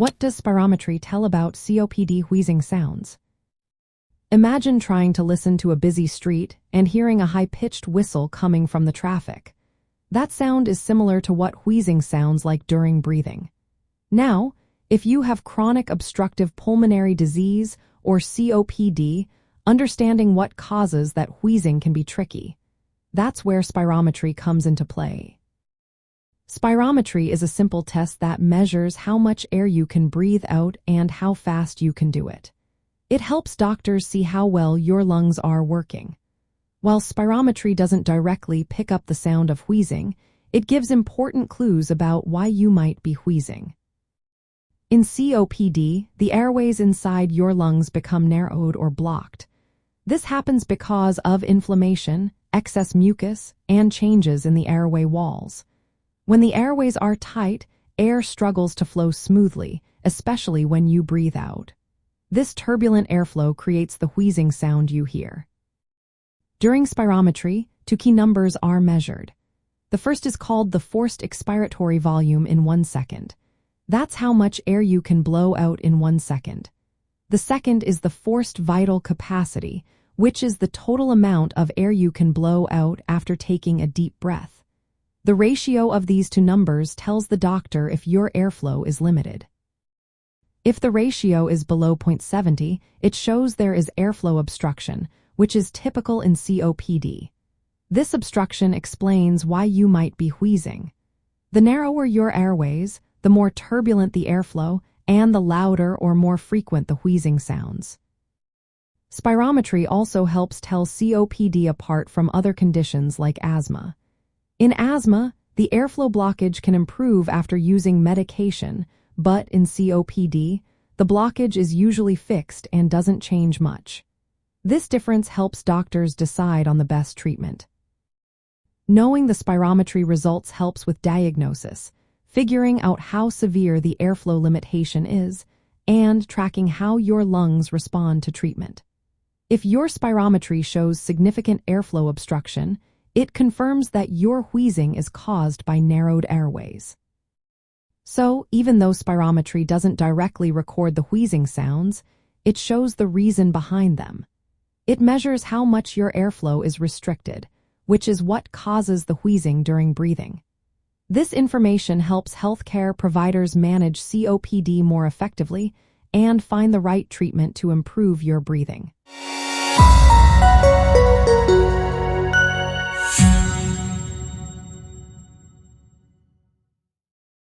What does spirometry tell about COPD wheezing sounds? Imagine trying to listen to a busy street and hearing a high-pitched whistle coming from the traffic. That sound is similar to what wheezing sounds like during breathing. Now, if you have chronic obstructive pulmonary disease or COPD, understanding what causes that wheezing can be tricky. That's where spirometry comes into play. Spirometry is a simple test that measures how much air you can breathe out and how fast you can do it. It helps doctors see how well your lungs are working. While spirometry doesn't directly pick up the sound of wheezing, it gives important clues about why you might be wheezing. In COPD, the airways inside your lungs become narrowed or blocked. This happens because of inflammation, excess mucus, and changes in the airway walls. When the airways are tight, air struggles to flow smoothly, especially when you breathe out. This turbulent airflow creates the wheezing sound you hear. During spirometry, two key numbers are measured. The first is called the forced expiratory volume in 1 second. That's how much air you can blow out in 1 second. The second is the forced vital capacity, which is the total amount of air you can blow out after taking a deep breath. The ratio of these two numbers tells the doctor if your airflow is limited. If the ratio is below 0.70, it shows there is airflow obstruction, which is typical in COPD. This obstruction explains why you might be wheezing. The narrower your airways, the more turbulent the airflow, and the louder or more frequent the wheezing sounds. Spirometry also helps tell COPD apart from other conditions like asthma. In asthma, the airflow blockage can improve after using medication, but in COPD, the blockage is usually fixed and doesn't change much. This difference helps doctors decide on the best treatment. Knowing the spirometry results helps with diagnosis, figuring out how severe the airflow limitation is, and tracking how your lungs respond to treatment. If your spirometry shows significant airflow obstruction, it confirms that your wheezing is caused by narrowed airways. So, even though spirometry doesn't directly record the wheezing sounds, it shows the reason behind them. It measures how much your airflow is restricted, which is what causes the wheezing during breathing. This information helps healthcare providers manage COPD more effectively and find the right treatment to improve your breathing.